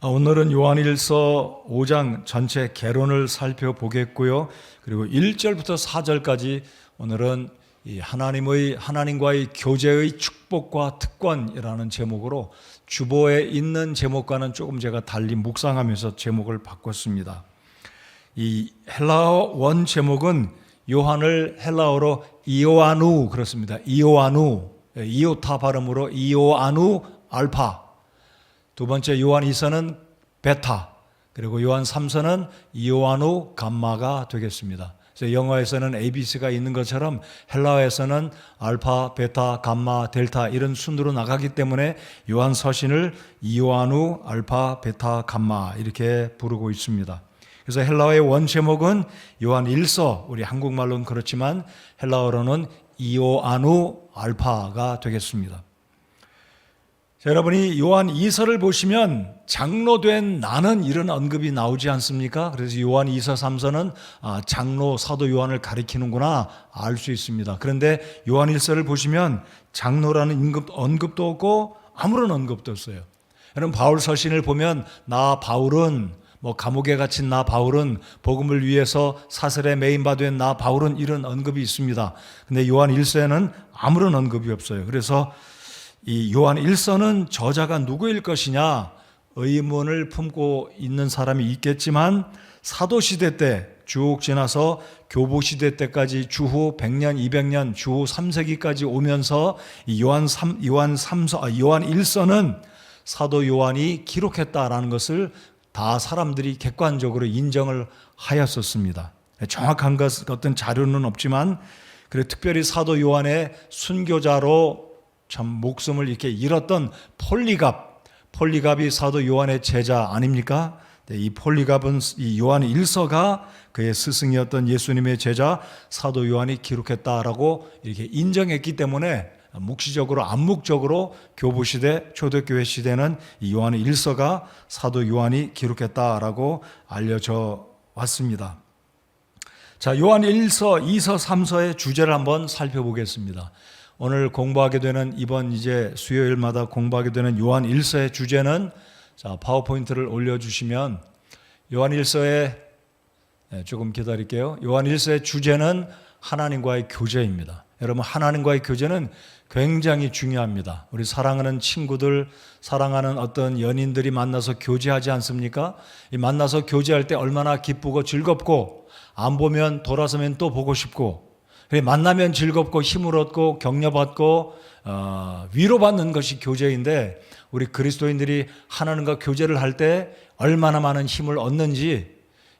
오늘은 요한일서 5장 전체 개론을 살펴보겠고요. 그리고 1절부터 4절까지 오늘은 하나님과의 교제의 축복과 특권이라는 제목으로 주보에 있는 제목과는 조금 제가 달리 묵상하면서 제목을 바꿨습니다. 이 헬라어 원 제목은 요한을 헬라어로 이오아누 그렇습니다. 이오아누, 이오타 발음으로 이오아누 알파. 두 번째 요한 2서는 베타, 그리고 요한 3서는 이오아누 감마가 되겠습니다. 그래서 영어에서는 ABC가 있는 것처럼 헬라어에서는 알파, 베타, 감마, 델타 이런 순으로 나가기 때문에 요한 서신을 이오아누 알파, 베타, 감마 이렇게 부르고 있습니다. 그래서 헬라어의 원 제목은 요한 1서, 우리 한국말로는 그렇지만 헬라어로는 이오아누 알파가 되겠습니다. 자, 여러분이 요한 2서를 보시면 장로된 나는 이런 언급이 나오지 않습니까? 그래서 요한 2서 3서는 장로 사도 요한을 가리키는구나 알 수 있습니다. 그런데 요한 1서를 보시면 장로라는 언급도 없고 아무런 언급도 없어요. 여러분 바울 서신을 보면 나 바울은 감옥에 갇힌 나 바울은 복음을 위해서 사슬에 매인 바 된 나 바울은 이런 언급이 있습니다. 근데 요한 1서에는 아무런 언급이 없어요. 그래서 이 요한 1서는 저자가 누구일 것이냐 의문을 품고 있는 사람이 있겠지만 사도시대 때 쭉 지나서 교보시대 때까지 주후 100년, 200년, 주후 3세기까지 오면서 이 요한 1서는 사도 요한이 기록했다라는 것을 다 사람들이 객관적으로 인정을 하였었습니다. 정확한 어떤 자료는 없지만 그리고 특별히 사도 요한의 순교자로 참 목숨을 이렇게 잃었던 폴리갑이 사도 요한의 제자 아닙니까? 이 폴리갑은 이 요한 1서가 그의 스승이었던 예수님의 제자 사도 요한이 기록했다라고 이렇게 인정했기 때문에 묵시적으로 암묵적으로 교부시대 초대교회 시대는 이 요한 1서가 사도 요한이 기록했다라고 알려져 왔습니다. 자, 요한 1서, 2서, 3서의 주제를 한번 살펴보겠습니다. 오늘 공부하게 되는 이번 이제 수요일마다 공부하게 되는 요한 1서의 주제는 자, 파워포인트를 올려주시면 요한 1서의 조금 기다릴게요. 요한 1서의 주제는 하나님과의 교제입니다. 여러분 하나님과의 교제는 굉장히 중요합니다. 우리 사랑하는 친구들, 사랑하는 어떤 연인들이 만나서 교제하지 않습니까? 이 만나서 교제할 때 얼마나 기쁘고 즐겁고 안 보면 돌아서면 또 보고 싶고 만나면 즐겁고 힘을 얻고 격려받고 위로받는 것이 교제인데 우리 그리스도인들이 하나님과 교제를 할 때 얼마나 많은 힘을 얻는지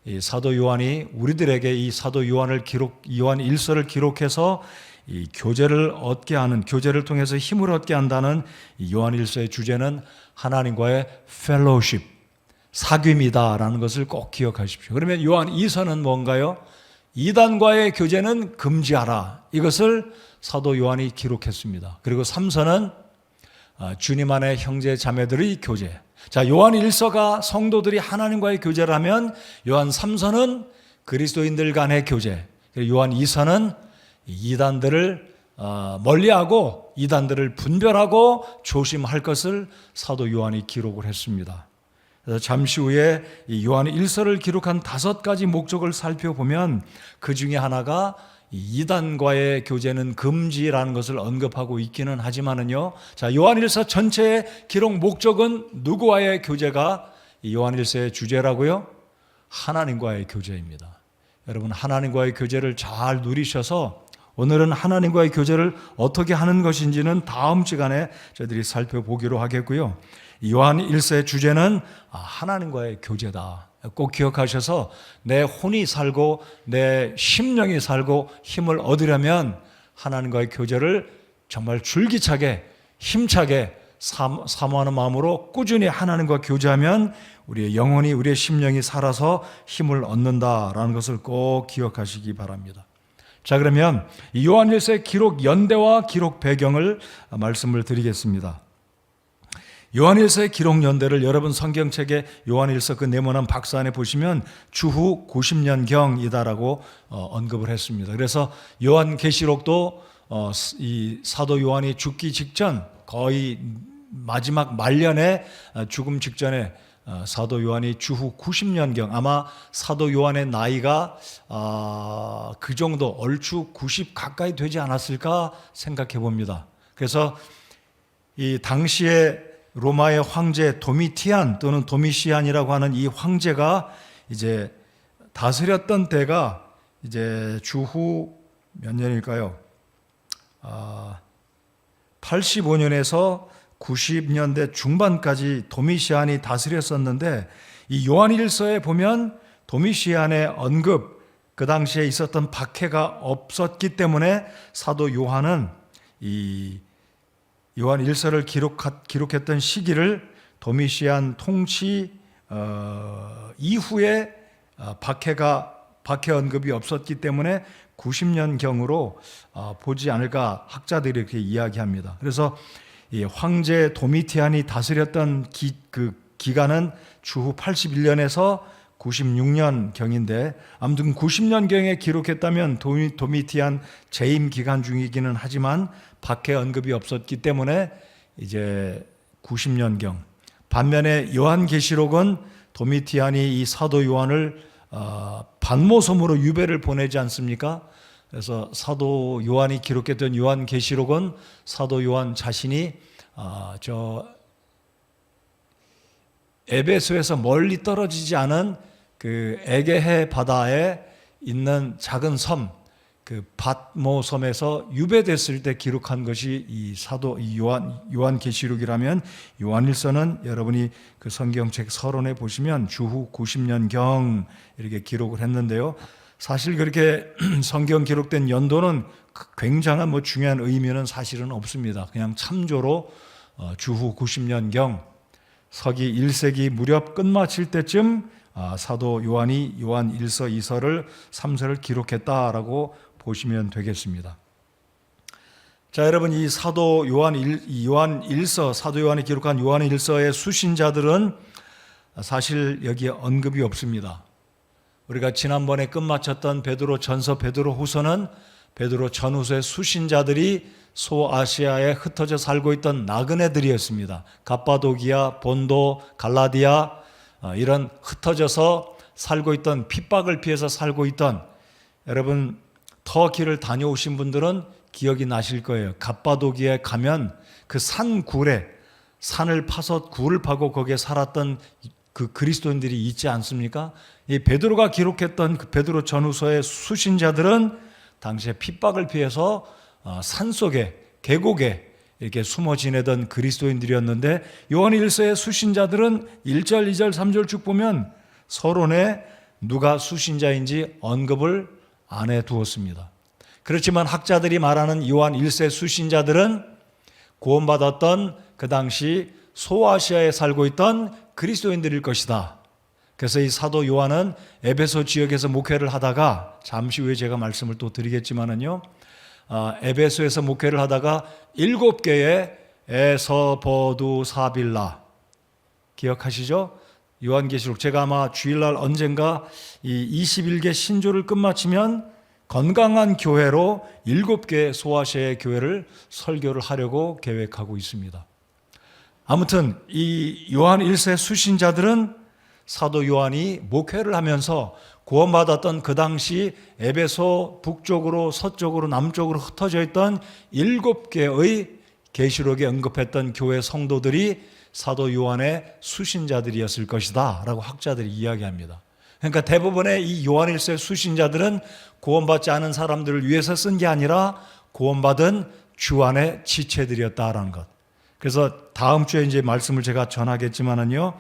이 사도 요한이 우리들에게 이 사도 요한 1서를 기록해서 이 교제를 얻게 하는, 교제를 통해서 힘을 얻게 한다는 이 요한 1서의 주제는 하나님과의 펠로우십, 사귐이다라는 것을 꼭 기억하십시오. 그러면 요한 2서는 뭔가요? 이단과의 교제는 금지하라. 이것을 사도 요한이 기록했습니다. 그리고 3서는 주님 안의 형제 자매들의 교제. 자, 요한 1서가 성도들이 하나님과의 교제를 하면 요한 3서는 그리스도인들 간의 교제. 그리고 요한 2서는 이단들을 멀리하고 이단들을 분별하고 조심할 것을 사도 요한이 기록을 했습니다. 그래서 잠시 후에 이 요한 1서를 기록한 5가지 목적을 살펴보면 그 중에 하나가 이단과의 교제는 금지라는 것을 언급하고 있기는 하지만은요. 자, 요한 1서 전체의 기록 목적은 누구와의 교제가 이 요한 1서의 주제라고요? 하나님과의 교제입니다. 여러분 하나님과의 교제를 잘 누리셔서 오늘은 하나님과의 교제를 어떻게 하는 것인지는 다음 시간에 저희들이 살펴보기로 하겠고요. 요한 1서의 주제는 하나님과의 교제다. 꼭 기억하셔서 내 혼이 살고 내 심령이 살고 힘을 얻으려면 하나님과의 교제를 정말 줄기차게 힘차게 사모하는 마음으로 꾸준히 하나님과 교제하면 우리의 영혼이 우리의 심령이 살아서 힘을 얻는다라는 것을 꼭 기억하시기 바랍니다. 자, 그러면 이 요한 1서의 기록 연대와 기록 배경을 말씀을 드리겠습니다. 요한 1서의 기록 연대를 여러분 성경책에 요한 1서 그 네모난 박스 안에 보시면 주후 90년경이다라고 언급을 했습니다. 그래서 요한계시록도 이 사도 요한이 죽기 직전 거의 마지막 말년에 죽음 직전에 사도 요한이 주후 90년경, 아마 사도 요한의 나이가 그 정도 얼추 90 가까이 되지 않았을까 생각해 봅니다. 그래서 이 당시에 로마의 황제 도미티안 또는 도미시안이라고 하는 이 황제가 이제 다스렸던 때가 이제 주후 몇 년일까요? 85년에서 90년대 중반까지 도미시안이 다스렸었는데, 이 요한일서에 보면 도미시안의 언급, 그 당시에 있었던 박해가 없었기 때문에 사도 요한은 이 요한일서를 기록했던 시기를 도미시안 통치 이후에 박해 언급이 없었기 때문에 90년경으로 보지 않을까 학자들이 이렇게 이야기합니다. 그래서 이 황제 도미티안이 다스렸던 기간은 주후 81년에서 96년경인데, 아무튼 90년경에 기록했다면 도미티안 재임 기간 중이기는 하지만 박해 언급이 없었기 때문에 이제 90년경. 반면에 요한계시록은 도미티안이 이 사도 요한을 반모섬으로 유배를 보내지 않습니까? 그래서 사도 요한이 기록했던 요한계시록은 사도 요한 자신이 에베소에서 멀리 떨어지지 않은 그 에게해 바다에 있는 작은 섬, 그 밧모섬에서 유배됐을 때 기록한 것이 이 요한계시록이라면, 요한일서는 여러분이 그 성경책 서론에 보시면 주후 90년경 이렇게 기록을 했는데요. 사실 그렇게 성경 기록된 연도는 굉장한 중요한 의미는 사실은 없습니다. 그냥 참조로 주후 90년경, 서기 1세기 무렵 끝마칠 때쯤 사도 요한이 요한 1서, 2서를 3서를 기록했다라고 보시면 되겠습니다. 자, 여러분, 이 사도 요한 1서, 사도 요한이 기록한 요한 1서의 수신자들은 사실 여기에 언급이 없습니다. 우리가 지난번에 끝마쳤던 베드로 전서, 베드로 후서는 베드로 전후서의 수신자들이 소아시아에 흩어져 살고 있던 나그네들이었습니다. 갑바도기아, 본도, 갈라디아, 이런 흩어져서 살고 있던, 핍박을 피해서 살고 있던, 여러분 터키를 다녀오신 분들은 기억이 나실 거예요. 갑바도기아에 가면 그 산굴에, 산을 파서 굴을 파고 거기에 살았던 그 그리스도인들이 있지 않습니까? 이 베드로가 기록했던 그 베드로 전후서의 수신자들은 당시에 핍박을 피해서 산속에, 계곡에 이렇게 숨어 지내던 그리스도인들이었는데, 요한 1서의 수신자들은 1절, 2절, 3절 쭉 보면 서론에 누가 수신자인지 언급을 안 해두었습니다. 그렇지만 학자들이 말하는 요한 1세 수신자들은 구원받았던 그 당시 소아시아에 살고 있던 그리스도인들일 것이다. 그래서 이 사도 요한은 에베소 지역에서 목회를 하다가, 잠시 후에 제가 말씀을 또 드리겠지만은요, 에베소에서 목회를 하다가 7개의 에서버두사빌라, 기억하시죠? 요한계시록, 제가 아마 주일날 언젠가 이 21개 신조를 끝마치면 건강한 교회로 7개 소아시아의 교회를 설교를 하려고 계획하고 있습니다. 아무튼 이 요한 1세 수신자들은 사도 요한이 목회를 하면서 구원받았던 그 당시 에베소 북쪽으로 서쪽으로 남쪽으로 흩어져 있던 7개의 계시록에 언급했던 교회 성도들이 사도 요한의 수신자들이었을 것이다 라고 학자들이 이야기합니다. 그러니까 대부분의 이 요한 1세 수신자들은 구원받지 않은 사람들을 위해서 쓴 게 아니라 구원받은 주 안의 지체들이었다라는 것. 그래서 다음 주에 이제 말씀을 제가 전하겠지만은요,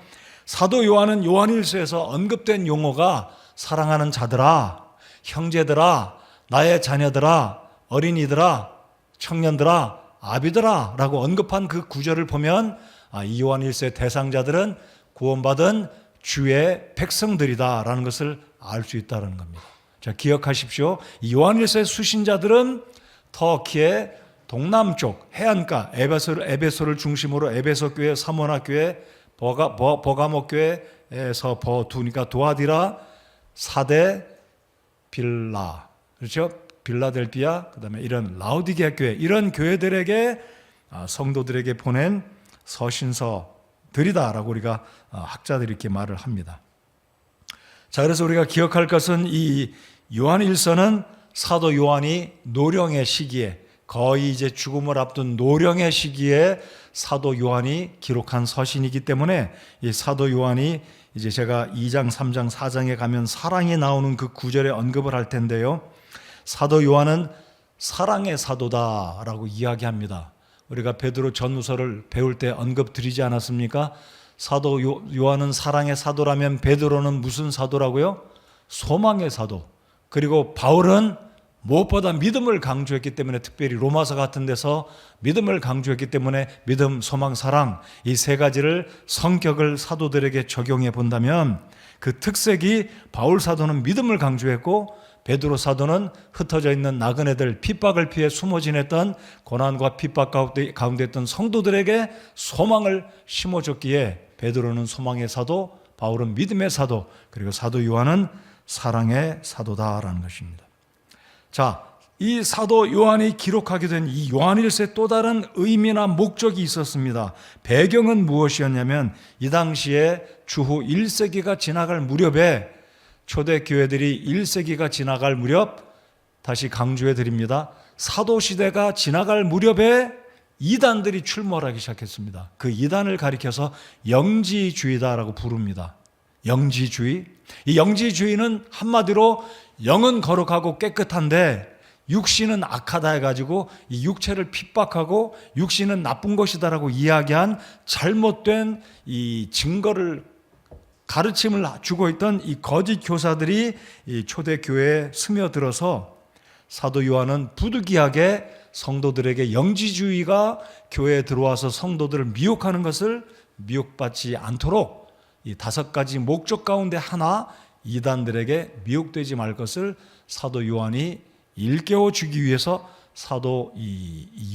사도 요한은 요한 1서에서 언급된 용어가 사랑하는 자들아, 형제들아, 나의 자녀들아, 어린이들아, 청년들아, 아비들아 라고 언급한 그 구절을 보면 이 요한 1세 대상자들은 구원받은 주의 백성들이다 라는 것을 알 수 있다는 겁니다. 자, 기억하십시오. 이 요한 1세 수신자들은 터키의 동남쪽 해안가 에베소를 중심으로 에베소 교회, 사모나 교회, 버가모 교회에서 버두니까 도아디라, 사대, 빌라, 그렇죠? 빌라델비아, 그다음에 이런 라우디게아 교회, 이런 교회들에게 성도들에게 보낸 서신서 들이다라고 우리가 학자들이 이렇게 말을 합니다. 자, 그래서 우리가 기억할 것은 이 요한일서는 사도 요한이 노령의 시기에, 거의 이제 죽음을 앞둔 노령의 시기에 사도 요한이 기록한 서신이기 때문에 이 사도 요한이 이제 제가 2장, 3장, 4장에 가면 사랑이 나오는 그 구절에 언급을 할 텐데요. 사도 요한은 사랑의 사도다라고 이야기합니다. 우리가 베드로 전후서를 배울 때 언급 드리지 않았습니까? 사도 요한은 사랑의 사도라면 베드로는 무슨 사도라고요? 소망의 사도. 그리고 바울은 무엇보다 믿음을 강조했기 때문에, 특별히 로마서 같은 데서 믿음을 강조했기 때문에 믿음, 소망, 사랑, 이 세 가지를 성격을 사도들에게 적용해 본다면 그 특색이, 바울 사도는 믿음을 강조했고 베드로 사도는 흩어져 있는 나그네들, 핍박을 피해 숨어 지냈던 고난과 핍박 가운데 있던 성도들에게 소망을 심어줬기에 베드로는 소망의 사도, 바울은 믿음의 사도, 그리고 사도 요한은 사랑의 사도다라는 것입니다. 자, 이 사도 요한이 기록하게 된 이 요한일서의 또 다른 의미나 목적이 있었습니다. 배경은 무엇이었냐면 이 당시에 주후 1세기가 지나갈 무렵에, 초대교회들이 1세기가 지나갈 무렵, 다시 강조해 드립니다, 사도시대가 지나갈 무렵에 이단들이 출몰하기 시작했습니다. 그 이단을 가리켜서 영지주의다라고 부릅니다. 영지주의. 이 영지주의는 한마디로 영은 거룩하고 깨끗한데 육신은 악하다 해가지고 이 육체를 핍박하고 육신은 나쁜 것이다라고 이야기한 잘못된 이 증거를, 가르침을 주고 있던 이 거짓 교사들이 이 초대교회에 스며들어서 사도 요한은 부득이하게 성도들에게 영지주의가 교회에 들어와서 성도들을 미혹하는 것을 미혹받지 않도록 이 5가지 목적 가운데 하나, 이단들에게 미혹되지 말 것을 사도 요한이 일깨워 주기 위해서 사도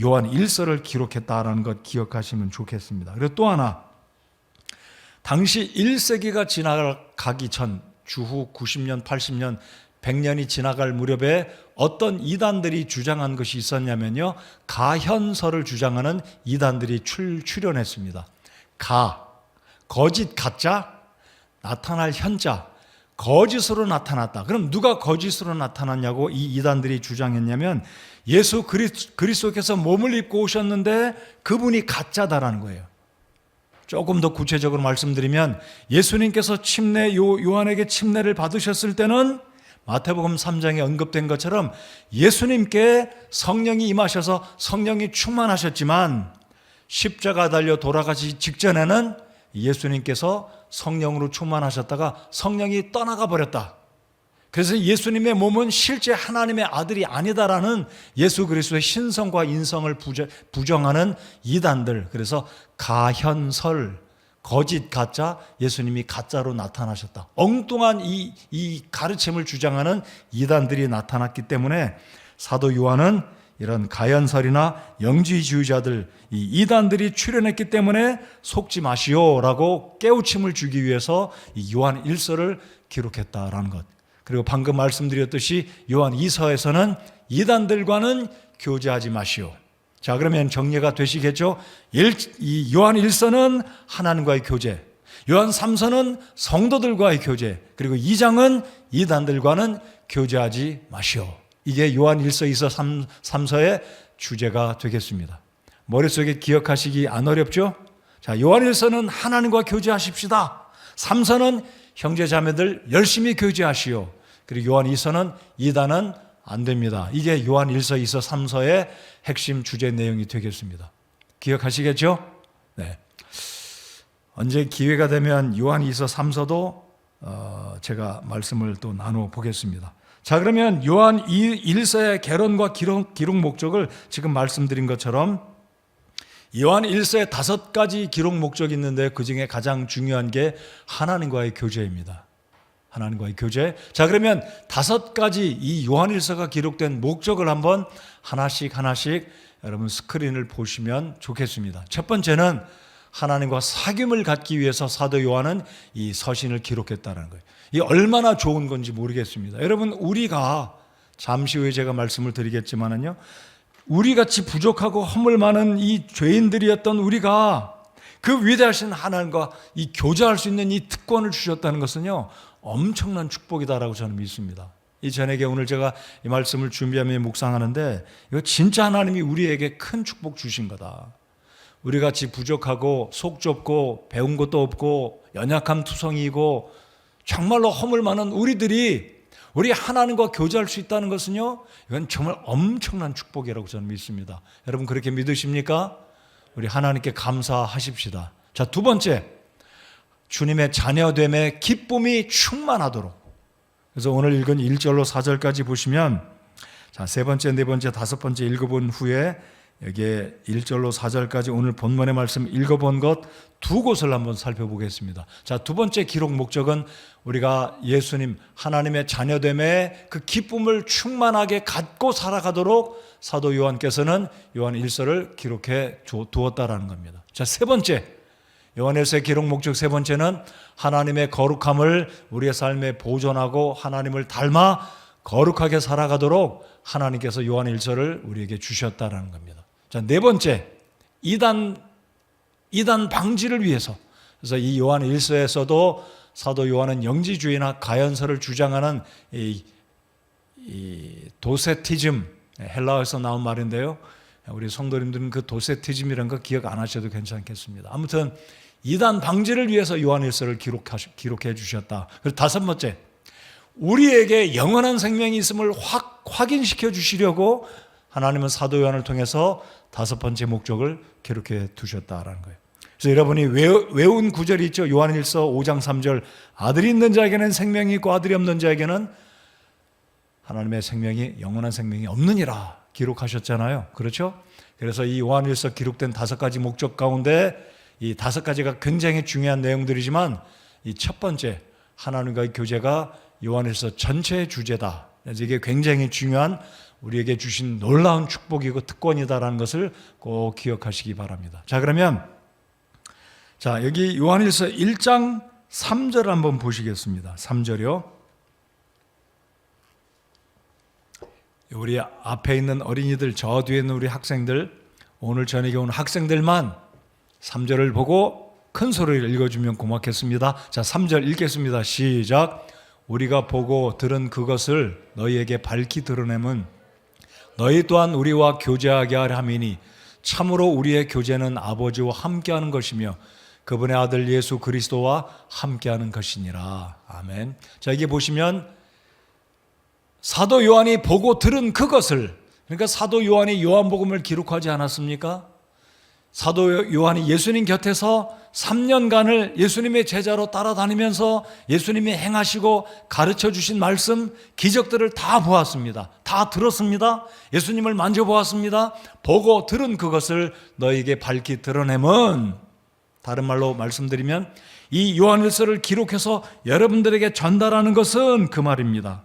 요한 1서를 기록했다라는 것 기억하시면 좋겠습니다. 그리고 또 하나, 당시 1세기가 지나가기 전, 주후 90년, 80년, 100년이 지나갈 무렵에 어떤 이단들이 주장한 것이 있었냐면요, 가현설을 주장하는 이단들이 출현했습니다. 거짓 가짜, 나타날 현자, 거짓으로 나타났다. 그럼 누가 거짓으로 나타났냐고 이 이단들이 주장했냐면, 예수 그리스도께서 몸을 입고 오셨는데 그분이 가짜다라는 거예요. 조금 더 구체적으로 말씀드리면, 예수님께서 요한에게 침례를 받으셨을 때는 마태복음 3장에 언급된 것처럼 예수님께 성령이 임하셔서 성령이 충만하셨지만, 십자가 달려 돌아가시기 직전에는 예수님께서 성령으로 충만하셨다가 성령이 떠나가 버렸다. 그래서 예수님의 몸은 실제 하나님의 아들이 아니다라는 예수 그리스도의 신성과 인성을 부정하는 이단들, 그래서 가현설, 거짓 가짜, 예수님이 가짜로 나타나셨다, 엉뚱한 이 가르침을 주장하는 이단들이 나타났기 때문에 사도 요한은 이런 가현설이나 영지주의자들, 이 이단들이 출현했기 때문에 속지 마시오라고 깨우침을 주기 위해서 이 요한 1서를 기록했다라는 것. 그리고 방금 말씀드렸듯이 요한 2서에서는 이단들과는 교제하지 마시오. 자, 그러면 정리가 되시겠죠? 이 요한 1서는 하나님과의 교제, 요한 3서는 성도들과의 교제, 그리고 2장은 이단들과는 교제하지 마시오. 이게 요한 1서, 2서, 3서의 주제가 되겠습니다. 머릿속에 기억하시기 안 어렵죠? 자, 요한 1서는 하나님과 교제하십시다. 3서는 형제 자매들 열심히 교제하시오. 그리고 요한 2서는 이단은 안 됩니다. 이게 요한 1서, 2서, 3서의 핵심 주제 내용이 되겠습니다. 기억하시겠죠? 네. 언제 기회가 되면 요한 2서, 3서도 제가 말씀을 또 나눠보겠습니다. 자, 그러면 요한 1서의 개론과 기록 목적을 지금 말씀드린 것처럼 요한 1서에 5가지 기록 목적이 있는데 그 중에 가장 중요한 게 하나님과의 교제입니다. 하나님과의 교제. 자, 그러면 5가지 이 요한 1서가 기록된 목적을 한번 하나씩 여러분 스크린을 보시면 좋겠습니다. 첫 번째는 하나님과 사귐을 갖기 위해서 사도 요한은 이 서신을 기록했다는 거예요. 이게 얼마나 좋은 건지 모르겠습니다. 여러분, 우리가 잠시 후에 제가 말씀을 드리겠지만은요, 우리같이 부족하고 허물 많은 이 죄인들이었던 우리가 그 위대하신 하나님과 이 교제할 수 있는 이 특권을 주셨다는 것은요, 엄청난 축복이다라고 저는 믿습니다. 이 저녁에 오늘 제가 이 말씀을 준비하며 묵상하는데, 이거 진짜 하나님이 우리에게 큰 축복 주신 거다. 우리 같이 부족하고 속 좁고 배운 것도 없고 연약함 투성이고 정말로 허물 많은 우리 하나님과 교제할 수 있다는 것은요, 이건 정말 엄청난 축복이라고 저는 믿습니다. 여러분 그렇게 믿으십니까? 우리 하나님께 감사하십시다. 자, 두 번째, 주님의 자녀됨의 기쁨이 충만하도록. 그래서 오늘 읽은 1절로 4절까지 보시면, 자, 세 번째, 네 번째, 다섯 번째 읽어본 후에 여기에 1절로 4절까지 오늘 본문의 말씀 읽어본 것 두 곳을 한번 살펴보겠습니다. 자, 두 번째 기록 목적은 우리가 예수님 하나님의 자녀됨의 그 기쁨을 충만하게 갖고 살아가도록 사도 요한께서는 요한 1서를 기록해 두었다라는 겁니다. 자, 세 번째, 요한일서의 기록 목적 세 번째는 하나님의 거룩함을 우리의 삶에 보존하고 하나님을 닮아 거룩하게 살아가도록 하나님께서 요한 1서를 우리에게 주셨다라는 겁니다. 자, 네 번째, 이단 방지를 위해서. 그래서 이 요한 1서에서도 사도 요한은 영지주의나 가연설을 주장하는 이 도세티즘, 헬라어에서 나온 말인데요, 우리 성도님들은 그 도세티즘이라는 거 기억 안 하셔도 괜찮겠습니다. 아무튼 이단 방지를 위해서 요한 1서를 기록해 주셨다. 그리고 다섯 번째, 우리에게 영원한 생명이 있음을 확인시켜 주시려고 하나님은 사도 요한을 통해서 다섯 번째 목적을 기록해 두셨다라는 거예요. 그래서 여러분이 외운 구절이 있죠. 요한 1서 5장 3절, 아들이 있는 자에게는 생명이 있고 아들이 없는 자에게는 하나님의 생명이, 영원한 생명이 없느니라 기록하셨잖아요. 그렇죠? 그래서 이 요한 1서 기록된 다섯 가지 목적 가운데 이 다섯 가지가 굉장히 중요한 내용들이지만, 이 첫 번째 하나님과의 교제가 요한 1서 전체의 주제다. 그래서 이게 굉장히 중요한, 우리에게 주신 놀라운 축복이고 특권이다라는 것을 꼭 기억하시기 바랍니다. 자, 그러면 자, 여기 요한일서 1장 3절을 한번 보시겠습니다. 3절이요. 우리 앞에 있는 어린이들, 저 뒤에 있는 우리 학생들, 오늘 저녁에 온 학생들만 3절을 보고 큰 소리를 읽어주면 고맙겠습니다. 자, 3절 읽겠습니다. 시작. 우리가 보고 들은 그것을 너희에게 밝히 드러내면 너희 또한 우리와 교제하게 하려 함이니 참으로 우리의 교제는 아버지와 함께하는 것이며 그분의 아들 예수 그리스도와 함께하는 것이니라. 아멘. 자, 이게 보시면 사도 요한이 보고 들은 그것을, 그러니까 사도 요한이 요한복음을 기록하지 않았습니까? 사도 요한이 예수님 곁에서 3년간을 예수님의 제자로 따라다니면서 예수님이 행하시고 가르쳐 주신 말씀, 기적들을 다 보았습니다. 다 들었습니다. 예수님을 만져보았습니다. 보고 들은 그것을 너에게 밝히 드러내면, 다른 말로 말씀드리면 이 요한일서를 기록해서 여러분들에게 전달하는 것은 그 말입니다.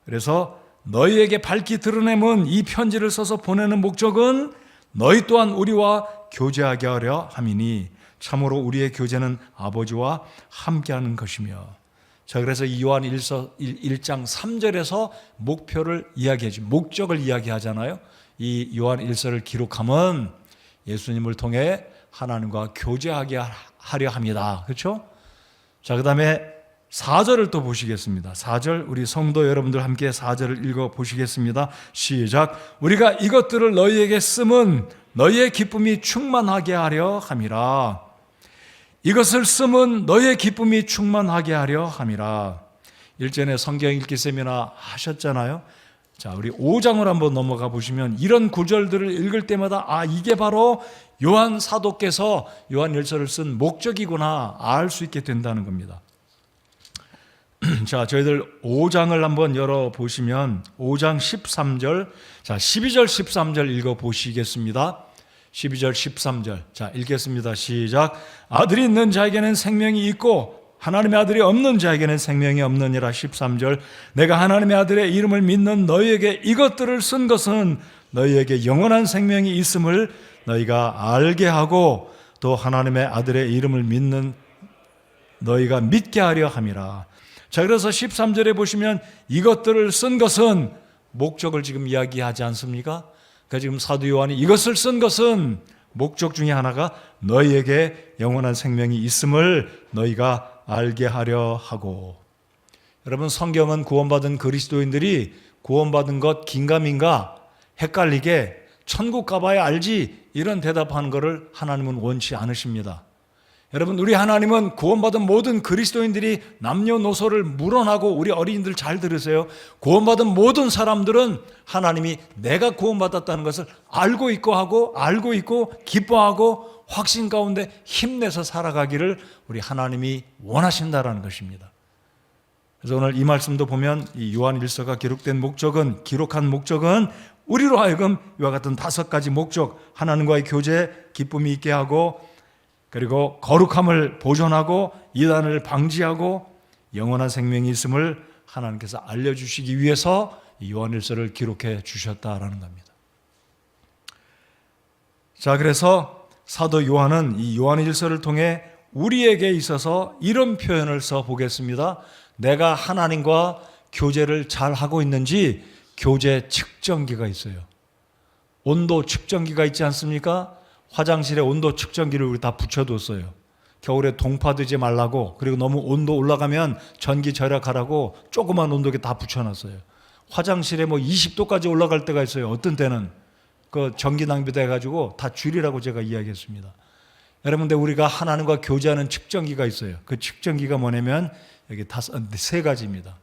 그래서 너희에게 밝히 드러내면, 이 편지를 써서 보내는 목적은 너희 또한 우리와 교제하게 하려 함이니 참으로 우리의 교제는 아버지와 함께하는 것이며. 자, 그래서 이 요한 1장 3절에서 목표를 이야기하지, 목적을 이야기하잖아요. 이 요한 1서를 기록하면 예수님을 통해 하나님과 교제하게 하려 합니다. 그렇죠? 자, 그 다음에 4절을 또 보시겠습니다. 4절, 우리 성도 여러분들 함께 4절을 읽어 보시겠습니다. 시작. 우리가 이것들을 너희에게 쓰면 너희의 기쁨이 충만하게 하려 함이라. 이것을 쓰면 너희의 기쁨이 충만하게 하려 함이라. 일전에 성경 읽기 세미나 하셨잖아요. 자, 우리 5장을 한번 넘어가 보시면 이런 구절들을 읽을 때마다 이게 바로 요한 사도께서 요한 1서를 쓴 목적이구나 알 수 있게 된다는 겁니다. 자, 저희들 5장을 한번 열어보시면 5장 13절, 자, 12절 13절 읽어보시겠습니다. 12절 13절, 자, 읽겠습니다. 시작. 아들이 있는 자에게는 생명이 있고 하나님의 아들이 없는 자에게는 생명이 없느니라. 13절. 내가 하나님의 아들의 이름을 믿는 너희에게 이것들을 쓴 것은 너희에게 영원한 생명이 있음을 너희가 알게 하고 또 하나님의 아들의 이름을 믿는 너희가 믿게 하려 함이라. 자, 그래서 13절에 보시면 이것들을 쓴 것은 목적을 지금 이야기하지 않습니까? 그러니까 지금 사도 요한이 이것을 쓴 것은 목적 중에 하나가 너희에게 영원한 생명이 있음을 너희가 알게 하려 하고. 여러분, 성경은 구원받은 그리스도인들이 구원받은 것 긴가민가 헷갈리게 천국 가봐야 알지 이런 대답하는 것을 하나님은 원치 않으십니다. 여러분, 우리 하나님은 구원받은 모든 그리스도인들이 남녀노소를 물어나고, 우리 어린이들 잘 들으세요. 구원받은 모든 사람들은 하나님이 내가 구원받았다는 것을 알고 있고 기뻐하고 확신 가운데 힘내서 살아가기를 우리 하나님이 원하신다라는 것입니다. 그래서 오늘 이 말씀도 보면 이 요한일서가 기록한 목적은 우리로 하여금 이와 같은 5가지 목적, 하나님과의 교제, 기쁨이 있게 하고, 그리고 거룩함을 보존하고, 이단을 방지하고, 영원한 생명이 있음을 하나님께서 알려주시기 위해서 이 요한일서를 기록해 주셨다라는 겁니다. 자, 그래서 사도 요한은 이 요한일서를 통해 우리에게 있어서 이런 표현을 써보겠습니다. 내가 하나님과 교제를 잘 하고 있는지 교제 측정기가 있어요. 온도 측정기가 있지 않습니까? 화장실에 온도 측정기를 우리 다 붙여뒀어요. 겨울에 동파되지 말라고, 그리고 너무 온도 올라가면 전기 절약하라고 조그만 온도계 다 붙여놨어요. 화장실에 20도까지 올라갈 때가 있어요. 어떤 때는 그 전기 낭비돼 해가지고 다 줄이라고 제가 이야기했습니다. 여러분, 근데 우리가 하나님과 교제하는 측정기가 있어요. 그 측정기가 뭐냐면 여기 3가지입니다.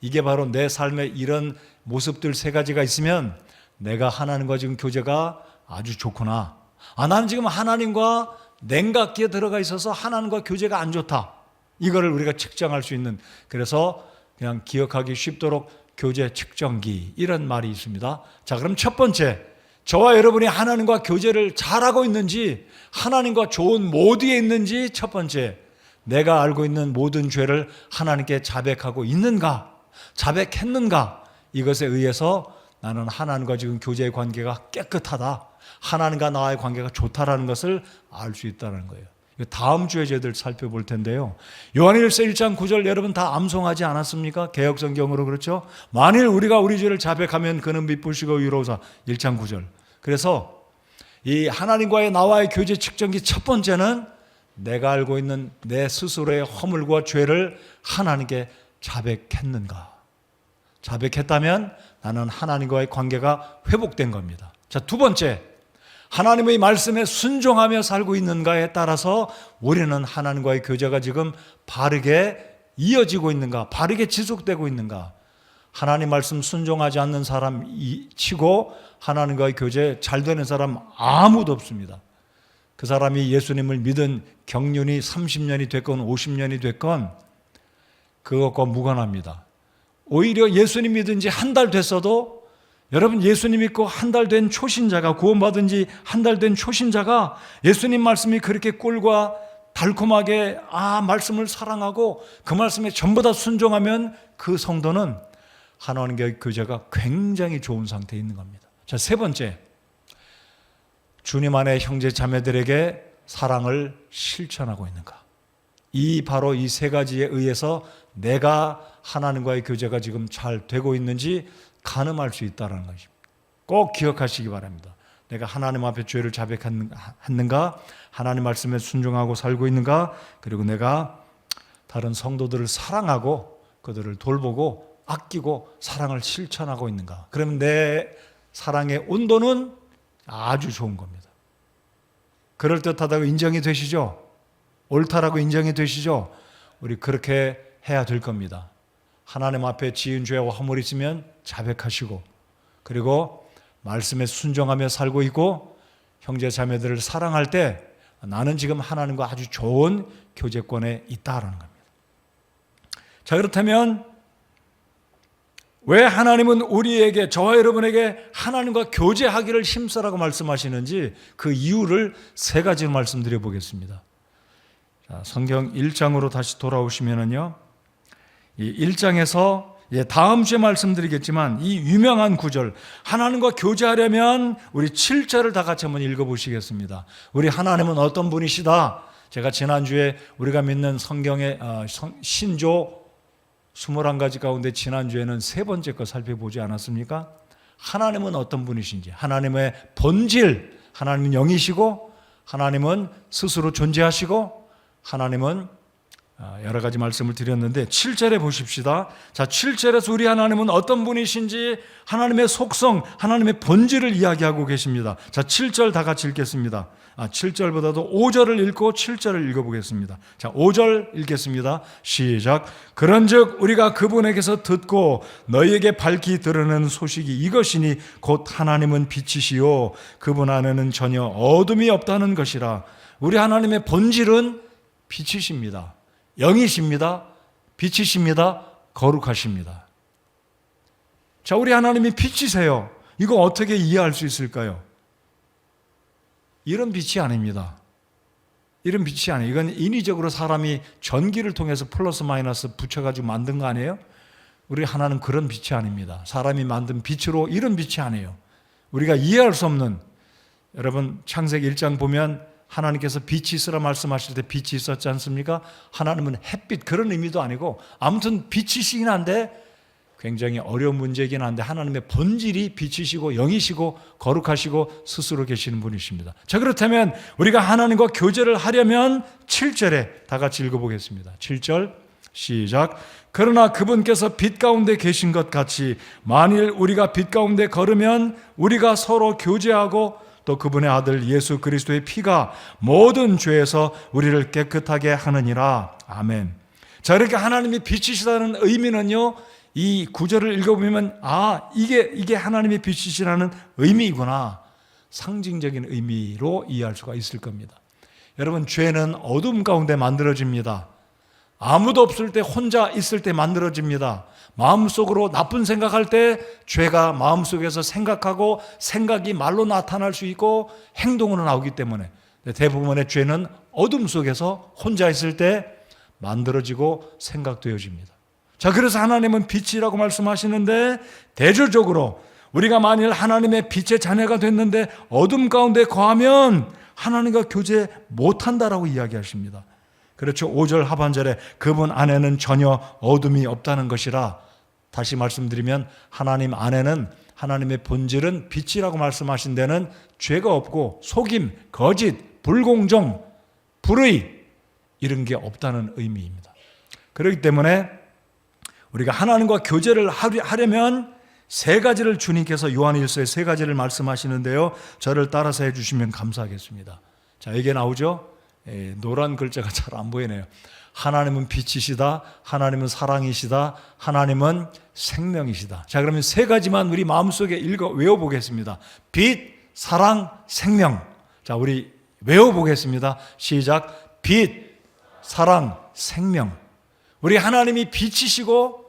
이게 바로 내 삶에 이런 모습들 3가지가 있으면 내가 하나님과 지금 교제가 아주 좋구나. 나는 지금 하나님과 냉각기에 들어가 있어서 하나님과 교제가 안 좋다. 이거를 우리가 측정할 수 있는, 그래서 그냥 기억하기 쉽도록 교제 측정기, 이런 말이 있습니다. 자, 그럼 첫 번째, 저와 여러분이 하나님과 교제를 잘하고 있는지, 하나님과 좋은 모드에 있는지, 첫 번째, 내가 알고 있는 모든 죄를 하나님께 자백하고 있는가, 자백했는가, 이것에 의해서 나는 하나님과 지금 교제의 관계가 깨끗하다, 하나님과 나와의 관계가 좋다라는 것을 알 수 있다는 거예요. 다음 주에 저희들 살펴볼 텐데요. 요한일서 1장 9절 여러분 다 암송하지 않았습니까? 개역성경으로 그렇죠? 만일 우리가 우리 죄를 자백하면 그는 미쁘시고 의로우사. 1장 9절. 그래서 이 하나님과의 나와의 교제 측정기 첫 번째는 내가 알고 있는 내 스스로의 허물과 죄를 하나님께 자백했는가. 자백했다면 나는 하나님과의 관계가 회복된 겁니다. 자, 두 번째, 하나님의 말씀에 순종하며 살고 있는가에 따라서 우리는 하나님과의 교제가 지금 바르게 이어지고 있는가, 바르게 지속되고 있는가. 하나님 말씀 순종하지 않는 사람 치고 하나님과의 교제 잘 되는 사람 아무도 없습니다. 그 사람이 예수님을 믿은 경륜이 30년이 됐건 50년이 됐건 그것과 무관합니다. 오히려 예수님 믿은 지 한 달 됐어도, 여러분, 예수님 믿고 한 달 된 초신자가, 구원받은 지 한 달 된 초신자가 예수님 말씀이 그렇게 꿀과 달콤하게 말씀을 사랑하고 그 말씀에 전부 다 순종하면 그 성도는 하나님과의 교제가 굉장히 좋은 상태에 있는 겁니다. 자, 세 번째, 주님 안에 형제 자매들에게 사랑을 실천하고 있는가. 바로 이 3가지에 의해서 내가 하나님과의 교제가 지금 잘 되고 있는지 가늠할 수 있다는 것입니다. 꼭 기억하시기 바랍니다. 내가 하나님 앞에 죄를 자백했는가, 하나님 말씀에 순종하고 살고 있는가, 그리고 내가 다른 성도들을 사랑하고 그들을 돌보고 아끼고 사랑을 실천하고 있는가. 그러면 내 사랑의 온도는 아주 좋은 겁니다. 그럴듯하다고 인정이 되시죠? 옳다라고 인정이 되시죠? 우리 그렇게 해야 될 겁니다. 하나님 앞에 지은 죄와 허물이 있으면 자백하시고, 그리고 말씀에 순종하며 살고 있고 형제 자매들을 사랑할 때 나는 지금 하나님과 아주 좋은 교제권에 있다라는 겁니다. 자, 그렇다면 왜 하나님은 우리에게, 저와 여러분에게 하나님과 교제하기를 힘쓰라고 말씀하시는지 그 이유를 3가지로 말씀드려 보겠습니다. 자, 성경 1장으로 다시 돌아오시면은요, 이 1장에서 다음 주에 말씀드리겠지만 이 유명한 구절, 하나님과 교제하려면 우리 7절을 다 같이 한번 읽어보시겠습니다. 우리 하나님은 어떤 분이시다. 제가 지난주에 우리가 믿는 성경의 신조 21가지 가운데 지난주에는 3번째 거 살펴보지 않았습니까? 하나님은 어떤 분이신지, 하나님의 본질, 하나님은 영이시고 하나님은 스스로 존재하시고 하나님은 여러 가지 말씀을 드렸는데 7절에 보십시다. 자, 7절에서 우리 하나님은 어떤 분이신지 하나님의 속성, 하나님의 본질을 이야기하고 계십니다. 자, 7절 다 같이 읽겠습니다. 7절보다도 5절을 읽고 7절을 읽어보겠습니다. 자, 5절 읽겠습니다. 시작. 그런즉 우리가 그분에게서 듣고 너희에게 밝히 드러내는 소식이 이것이니 곧 하나님은 빛이시요 그분 안에는 전혀 어둠이 없다는 것이라. 우리 하나님의 본질은 빛이십니다. 영이십니다. 빛이십니다. 거룩하십니다. 자, 우리 하나님이 빛이세요. 이거 어떻게 이해할 수 있을까요? 이런 빛이 아닙니다. 이런 빛이 아니에요. 이건 인위적으로 사람이 전기를 통해서 플러스 마이너스 붙여가지고 만든 거 아니에요? 우리 하나는 그런 빛이 아닙니다. 사람이 만든 빛으로 이런 빛이 아니에요. 우리가 이해할 수 없는, 여러분 창세기 1장 보면 하나님께서 빛이 있으라 말씀하실 때 빛이 있었지 않습니까? 하나님은 햇빛 그런 의미도 아니고 아무튼 빛이시긴 한데 굉장히 어려운 문제이긴 한데 하나님의 본질이 빛이시고 영이시고 거룩하시고 스스로 계시는 분이십니다. 자, 그렇다면 우리가 하나님과 교제를 하려면 7절에 다 같이 읽어보겠습니다. 7절 시작. 그러나 그분께서 빛 가운데 계신 것 같이 만일 우리가 빛 가운데 걸으면 우리가 서로 교제하고 또 그분의 아들 예수 그리스도의 피가 모든 죄에서 우리를 깨끗하게 하느니라. 아멘. 자, 이렇게 하나님이 빛이시다는 의미는요, 이 구절을 읽어보면 이게 하나님의 빛이시라는 의미이구나, 상징적인 의미로 이해할 수가 있을 겁니다. 여러분, 죄는 어둠 가운데 만들어집니다. 아무도 없을 때 혼자 있을 때 만들어집니다. 마음속으로 나쁜 생각할 때 죄가 마음속에서 생각하고 생각이 말로 나타날 수 있고 행동으로 나오기 때문에 대부분의 죄는 어둠 속에서 혼자 있을 때 만들어지고 생각되어집니다. 자, 그래서 하나님은 빛이라고 말씀하시는데 대조적으로 우리가 만일 하나님의 빛의 자녀가 됐는데 어둠 가운데 거하면 하나님과 교제 못한다라고 이야기하십니다. 그렇죠. 5절 하반절에 그분 안에는 전혀 어둠이 없다는 것이라. 다시 말씀드리면 하나님 안에는, 하나님의 본질은 빛이라고 말씀하신 데는 죄가 없고 속임, 거짓, 불공정, 불의 이런 게 없다는 의미입니다. 그렇기 때문에 우리가 하나님과 교제를 하려면 세 가지를 주님께서 요한일서에 세 가지를 말씀하시는데요, 저를 따라서 해주시면 감사하겠습니다. 자, 여기에 나오죠. 노란 글자가 잘 안 보이네요. 하나님은 빛이시다, 하나님은 사랑이시다, 하나님은 생명이시다. 자, 그러면 세 가지만 우리 마음속에 외워보겠습니다. 빛, 사랑, 생명. 자, 우리 외워보겠습니다. 시작. 빛, 사랑, 생명. 우리 하나님이 빛이시고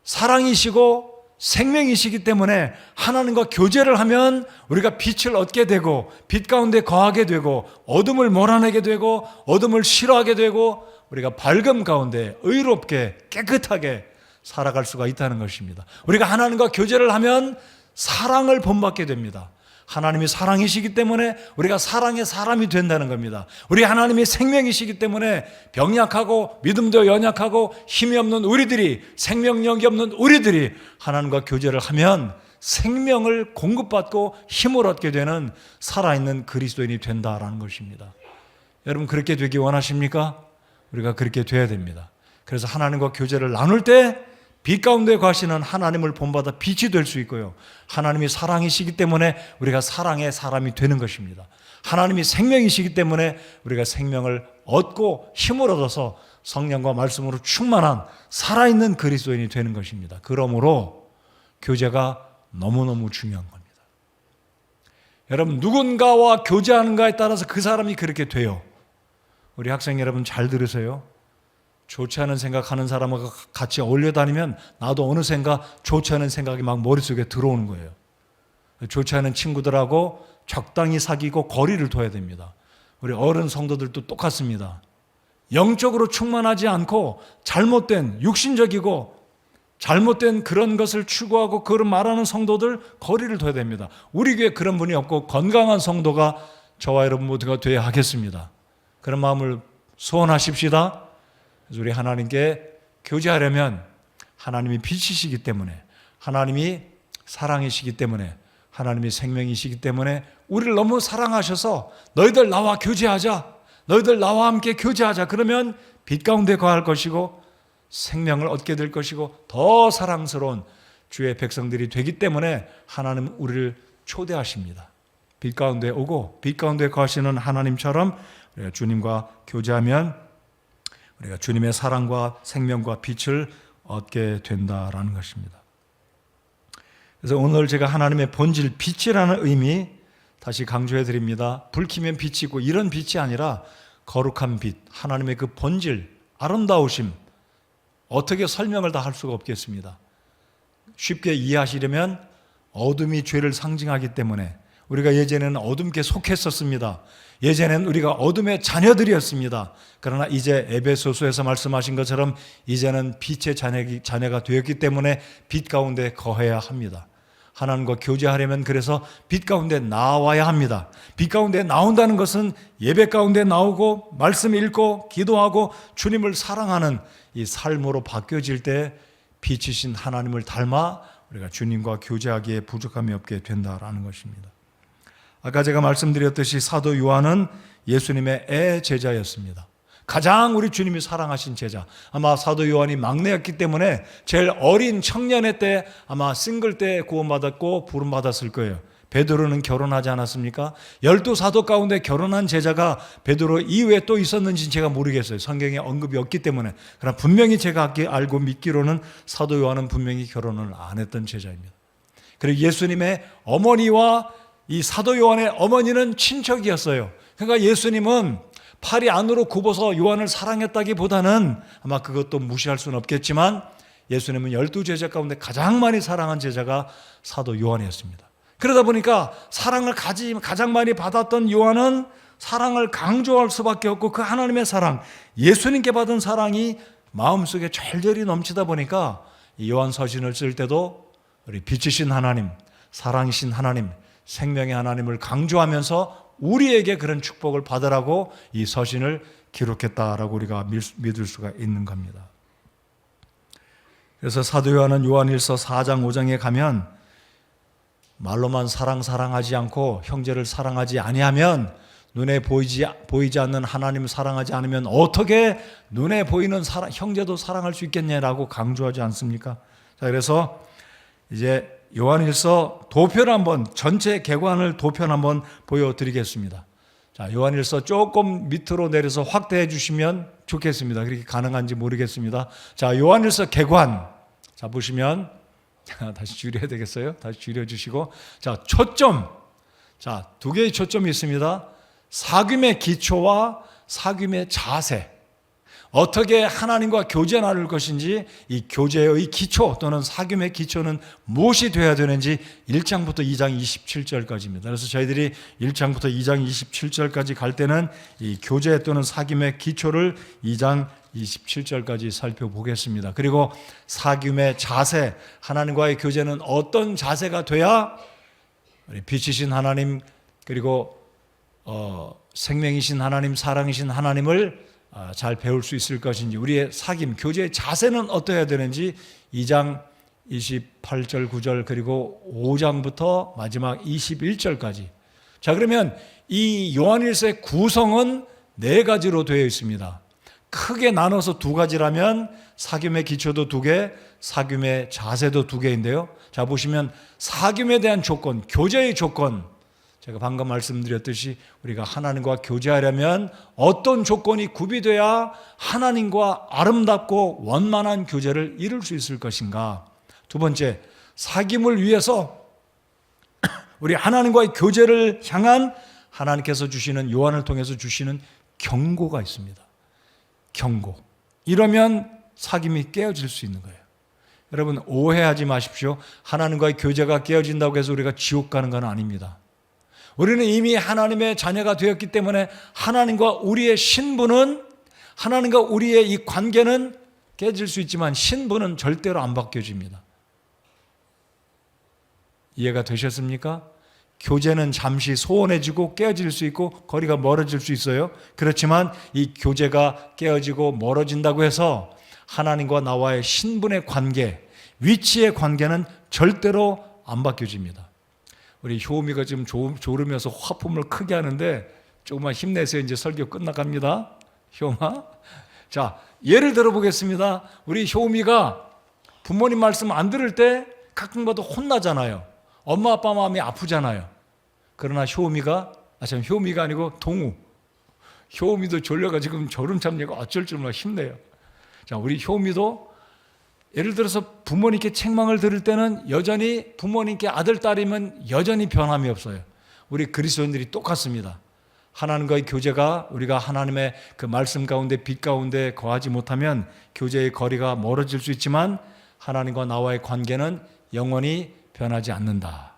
사랑이시고 생명이시기 때문에 하나님과 교제를 하면 우리가 빛을 얻게 되고 빛 가운데 거하게 되고 어둠을 몰아내게 되고 어둠을 싫어하게 되고 우리가 밝음 가운데 의롭게 깨끗하게 살아갈 수가 있다는 것입니다. 우리가 하나님과 교제를 하면 사랑을 본받게 됩니다. 하나님이 사랑이시기 때문에 우리가 사랑의 사람이 된다는 겁니다. 우리 하나님이 생명이시기 때문에 병약하고 믿음도 연약하고 힘이 없는 우리들이, 생명력이 없는 우리들이 하나님과 교제를 하면 생명을 공급받고 힘을 얻게 되는 살아있는 그리스도인이 된다라는 것입니다. 여러분, 그렇게 되기 원하십니까? 우리가 그렇게 돼야 됩니다. 그래서 하나님과 교제를 나눌 때 빛 가운데 가시는 하나님을 본받아 빛이 될 수 있고요, 하나님이 사랑이시기 때문에 우리가 사랑의 사람이 되는 것입니다. 하나님이 생명이시기 때문에 우리가 생명을 얻고 힘을 얻어서 성령과 말씀으로 충만한 살아있는 그리스도인이 되는 것입니다. 그러므로 교제가 너무너무 중요한 겁니다. 여러분, 누군가와 교제하는가에 따라서 그 사람이 그렇게 돼요. 우리 학생 여러분 잘 들으세요. 좋지 않은 생각하는 사람과 같이 어울려 다니면 나도 어느샌가 좋지 않은 생각이 막 머릿속에 들어오는 거예요. 좋지 않은 친구들하고 적당히 사귀고 거리를 둬야 됩니다. 우리 어른 성도들도 똑같습니다. 영적으로 충만하지 않고 잘못된, 육신적이고 잘못된 그런 것을 추구하고 그런 말하는 성도들 거리를 둬야 됩니다. 우리 교회 그런 분이 없고 건강한 성도가 저와 여러분 모두가 되어야 하겠습니다. 그런 마음을 소원하십시다. 그래서 우리 하나님께 교제하려면 하나님이 빛이시기 때문에, 하나님이 사랑이시기 때문에, 하나님이 생명이시기 때문에 우리를 너무 사랑하셔서 너희들 나와 교제하자, 너희들 나와 함께 교제하자, 그러면 빛 가운데 거할 것이고 생명을 얻게 될 것이고 더 사랑스러운 주의 백성들이 되기 때문에 하나님은 우리를 초대하십니다. 빛 가운데 오고 빛 가운데 거하시는 하나님처럼 우리가 주님과 교제하면 우리가 주님의 사랑과 생명과 빛을 얻게 된다라는 것입니다. 그래서 오늘 제가 하나님의 본질 빛이라는 의미 다시 강조해 드립니다. 불 켜면 빛이고 이런 빛이 아니라 거룩한 빛, 하나님의 그 본질, 아름다우심, 어떻게 설명을 다 할 수가 없겠습니다. 쉽게 이해하시려면 어둠이 죄를 상징하기 때문에 우리가 예전에는 어둠께 속했었습니다. 예전에는 우리가 어둠의 자녀들이었습니다. 그러나 이제 에베소서에서 말씀하신 것처럼 이제는 빛의 자녀가 되었기 때문에 빛 가운데 거해야 합니다. 하나님과 교제하려면 그래서 빛 가운데 나와야 합니다. 빛 가운데 나온다는 것은 예배 가운데 나오고 말씀 읽고 기도하고 주님을 사랑하는 이 삶으로 바뀌어질 때 빛이신 하나님을 닮아 우리가 주님과 교제하기에 부족함이 없게 된다라는 것입니다. 아까 제가 말씀드렸듯이 사도 요한은 예수님의 애 제자였습니다. 가장 우리 주님이 사랑하신 제자. 아마 사도 요한이 막내였기 때문에 제일 어린 청년의 때 아마 싱글 때 구원받았고 부름받았을 거예요. 베드로는 결혼하지 않았습니까? 12사도 가운데 결혼한 제자가 베드로 이후에 또 있었는지 제가 모르겠어요. 성경에 언급이 없기 때문에. 그러나 분명히 제가 알고 믿기로는 사도 요한은 분명히 결혼을 안 했던 제자입니다. 그리고 예수님의 어머니와 이 사도 요한의 어머니는 친척이었어요. 그러니까 예수님은 팔이 안으로 굽어서 요한을 사랑했다기보다는 아마 그것도 무시할 수는 없겠지만 예수님은 12제자 가운데 가장 많이 사랑한 제자가 사도 요한이었습니다. 그러다 보니까 사랑을 가장 많이 받았던 요한은 사랑을 강조할 수밖에 없고 그 하나님의 사랑, 예수님께 받은 사랑이 마음속에 절절히 넘치다 보니까 이 요한 서신을 쓸 때도 우리 빛이신 하나님, 사랑이신 하나님, 생명의 하나님을 강조하면서 우리에게 그런 축복을 받으라고 이 서신을 기록했다라고 우리가 믿을 수가 있는 겁니다. 그래서 사도 요한은 요한일서 4장 5장에 가면 말로만 사랑하지 않고 형제를 사랑하지 아니하면 눈에 보이지 않는 하나님을 사랑하지 않으면 어떻게 눈에 보이는 형제도 사랑할 수 있겠냐라고 강조하지 않습니까? 자, 그래서 이제 요한일서 도편 한번 전체 개관을 도편 한번 보여드리겠습니다. 자, 요한일서 조금 밑으로 내려서 확대해 주시면 좋겠습니다. 그렇게 가능한지 모르겠습니다. 자, 요한일서 개관. 자, 보시면 다시 줄여야 되겠어요? 다시 줄여주시고 자, 초점. 자, 두 개의 초점이 있습니다. 사귐의 기초와 사귐의 자세. 어떻게 하나님과 교제 나눌 것인지 이 교제의 기초 또는 사귐의 기초는 무엇이 되어야 되는지 1장부터 2장 27절까지입니다. 그래서 저희들이 1장부터 2장 27절까지 갈 때는 이 교제 또는 사귐의 기초를 2장 27절까지 살펴보겠습니다. 그리고 사귐의 자세, 하나님과의 교제는 어떤 자세가 돼야 우리 빛이신 하나님 그리고 생명이신 하나님, 사랑이신 하나님을 잘 배울 수 있을 것인지, 우리의 사귐, 교제의 자세는 어떠해야 되는지 2장 28절, 9절 그리고 5장부터 마지막 21절까지. 자, 그러면 이 요한일서의 구성은 네 가지로 되어 있습니다. 크게 나눠서 두 가지라면 사귐의 기초도 두 개, 사귐의 자세도 두 개인데요. 자, 보시면 사귐에 대한 조건, 교제의 조건, 제가 방금 말씀드렸듯이 우리가 하나님과 교제하려면 어떤 조건이 구비돼야 하나님과 아름답고 원만한 교제를 이룰 수 있을 것인가. 두 번째, 사귐을 위해서 우리 하나님과의 교제를 향한 하나님께서 주시는, 요한을 통해서 주시는 경고가 있습니다. 경고. 이러면 사귐이 깨어질 수 있는 거예요. 여러분, 오해하지 마십시오. 하나님과의 교제가 깨어진다고 해서 우리가 지옥 가는 건 아닙니다. 우리는 이미 하나님의 자녀가 되었기 때문에 하나님과 우리의 신분은, 하나님과 우리의 이 관계는 깨질 수 있지만 신분은 절대로 안 바뀌어집니다. 이해가 되셨습니까? 교제는 잠시 소원해지고 깨어질 수 있고 거리가 멀어질 수 있어요. 그렇지만 이 교제가 깨어지고 멀어진다고 해서 하나님과 나와의 신분의 관계, 위치의 관계는 절대로 안 바뀌어집니다. 우리 효미가 지금 졸으면서 화품을 크게 하는데 조금만 힘내세요. 이제 설교 끝나갑니다. 효마. 자, 예를 들어 보겠습니다. 우리 효미가 부모님 말씀 안 들을 때 가끔가다 혼나잖아요. 엄마 아빠 마음이 아프잖아요. 그러나 효미가 아니고 동우. 효미도 졸려가 지금 졸음잠자고 어쩔 줄 몰라 힘내요. 자, 우리 효미도 예를 들어서 부모님께 책망을 들을 때는 여전히 부모님께 아들, 딸이면 여전히 변함이 없어요. 우리 그리스도인들이 똑같습니다. 하나님과의 교제가 우리가 하나님의 그 말씀 가운데 빛 가운데 거하지 못하면 교제의 거리가 멀어질 수 있지만 하나님과 나와의 관계는 영원히 변하지 않는다.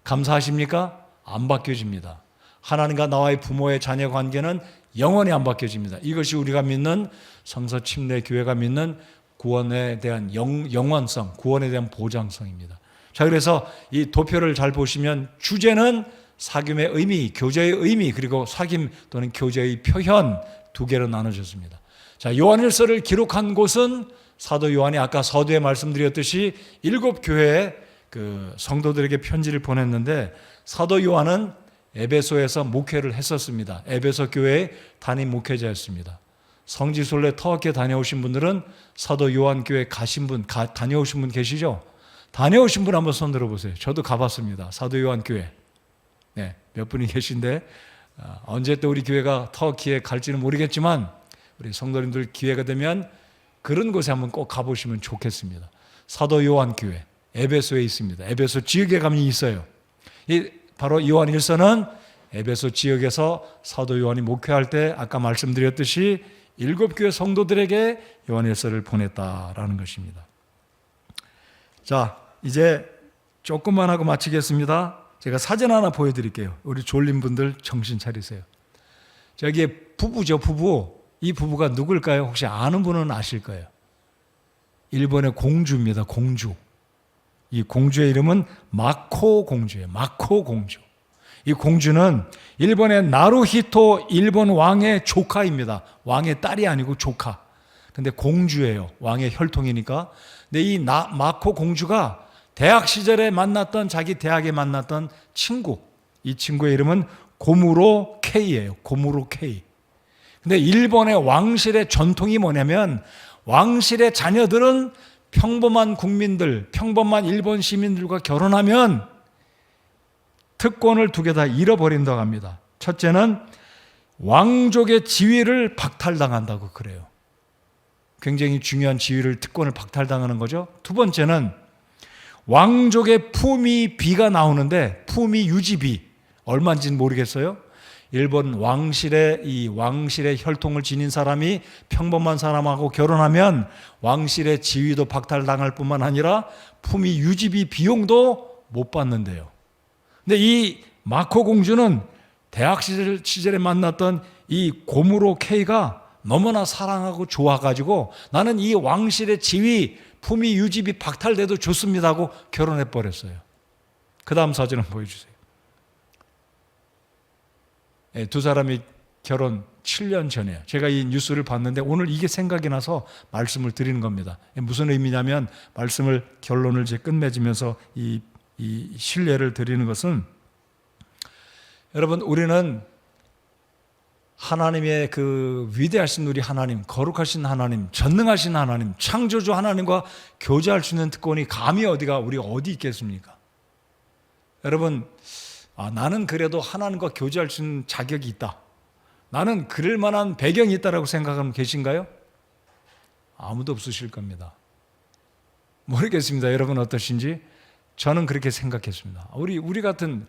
감사하십니까? 안 바뀌어집니다. 하나님과 나와의 부모의 자녀 관계는 영원히 안 바뀌어집니다. 이것이 우리가 믿는 성서 침례 교회가 믿는 구원에 대한 영원성, 구원에 대한 보장성입니다. 자, 그래서 이 도표를 잘 보시면 주제는 사귐의 의미, 교제의 의미, 그리고 사귐 또는 교제의 표현 두 개로 나눠졌습니다. 자, 요한일서를 기록한 곳은 사도 요한이 아까 서두에 말씀드렸듯이 7교회의 그 성도들에게 편지를 보냈는데 사도 요한은 에베소에서 목회를 했었습니다. 에베소 교회의 담임 목회자였습니다. 성지순례 터키에 다녀오신 분들은 사도 요한 교회 가신 분, 다녀오신 분 계시죠? 다녀오신 분 한번 손 들어보세요. 저도 가봤습니다. 사도 요한 교회. 네, 몇 분이 계신데 언제 또 우리 교회가 터키에 갈지는 모르겠지만 우리 성도님들 기회가 되면 그런 곳에 한번 꼭 가보시면 좋겠습니다. 사도 요한 교회 에베소에 있습니다. 에베소 지역에 가면 있어요. 바로 요한 1서는 에베소 지역에서 사도 요한이 목회할 때 아까 말씀드렸듯이 7교회 성도들에게 요한 1서를 보냈다라는 것입니다. 자, 이제 조금만 하고 마치겠습니다. 제가 사진 하나 보여드릴게요. 우리 졸린 분들 정신 차리세요. 저기 부부죠, 부부. 이 부부가 누굴까요? 혹시 아는 분은 아실 거예요. 일본의 공주입니다, 공주. 이 공주의 이름은 마코 공주예요. 마코 공주. 이 공주는 일본의 나루히토 일본 왕의 조카입니다. 왕의 딸이 아니고 조카. 근데 공주예요. 왕의 혈통이니까. 근데 이 마코 공주가 대학 시절에 만났던 자기 대학에 만났던 친구. 이 친구의 이름은 고무로 K예요. 고무로 K. 근데 일본의 왕실의 전통이 뭐냐면 왕실의 자녀들은 평범한 국민들, 평범한 일본 시민들과 결혼하면 특권을 두 개 다 잃어버린다고 합니다. 첫째는 왕족의 지위를 박탈당한다고 그래요. 굉장히 중요한 지위를, 특권을 박탈당하는 거죠. 두 번째는 왕족의 품위비가 나오는데 품위 유지비 얼마인지는 모르겠어요. 일본 왕실의 혈통을 지닌 사람이 평범한 사람하고 결혼하면 왕실의 지위도 박탈당할 뿐만 아니라 품위 유지비 비용도 못 받는데요. 근데 이 마코 공주는 대학 시절에 만났던 이 고무로 K가 너무나 사랑하고 좋아가지고 나는 이 왕실의 지위, 품위 유지비 박탈돼도 좋습니다 하고 결혼해버렸어요. 그 다음 사진을 보여주세요. 두 사람이 결혼 7년 전이에요. 제가 이 뉴스를 봤는데 오늘 이게 생각이 나서 말씀을 드리는 겁니다. 무슨 의미냐면 말씀을 결론을 제 끝맺으면서 이 신뢰를 드리는 것은 여러분 우리는 하나님의 그 위대하신 우리 하나님, 거룩하신 하나님, 전능하신 하나님, 창조주 하나님과 교제할 수 있는 특권이 감히 우리 어디 있겠습니까? 여러분 나는 그래도 하나님과 교제할 수 있는 자격이 있다. 나는 그럴 만한 배경이 있다라고 생각하는 계신가요? 아무도 없으실 겁니다. 모르겠습니다. 여러분 어떠신지? 저는 그렇게 생각했습니다. 우리 같은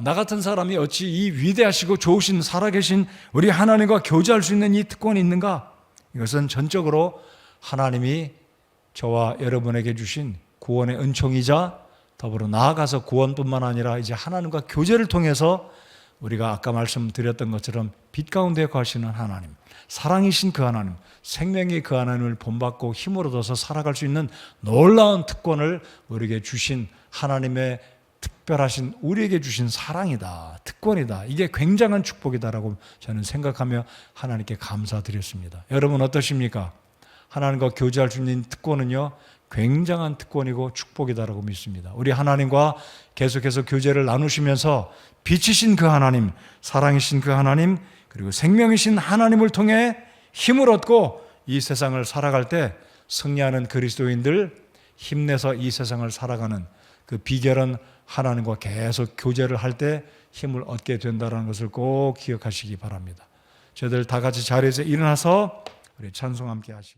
나 같은 사람이 어찌 이 위대하시고 좋으신 살아계신 우리 하나님과 교제할 수 있는 이 특권이 있는가? 이것은 전적으로 하나님이 저와 여러분에게 주신 구원의 은총이자 더불어 나아가서 구원뿐만 아니라 이제 하나님과 교제를 통해서 우리가 아까 말씀드렸던 것처럼 빛 가운데 거하시는 하나님, 사랑이신 그 하나님, 생명의 그 하나님을 본받고 힘을 얻어서 살아갈 수 있는 놀라운 특권을 우리에게 주신 하나님의 특별하신 우리에게 주신 사랑이다, 특권이다. 이게 굉장한 축복이다라고 저는 생각하며 하나님께 감사드렸습니다. 여러분 어떠십니까? 하나님과 교제할 수 있는 특권은요 굉장한 특권이고 축복이다라고 믿습니다. 우리 하나님과 계속해서 교제를 나누시면서 빛이신 그 하나님, 사랑이신 그 하나님, 그리고 생명이신 하나님을 통해 힘을 얻고 이 세상을 살아갈 때 승리하는 그리스도인들, 힘내서 이 세상을 살아가는 그 비결은 하나님과 계속 교제를 할 때 힘을 얻게 된다는 것을 꼭 기억하시기 바랍니다. 저희들 다 같이 자리에서 일어나서 우리 찬송 함께 하시기 바랍니다.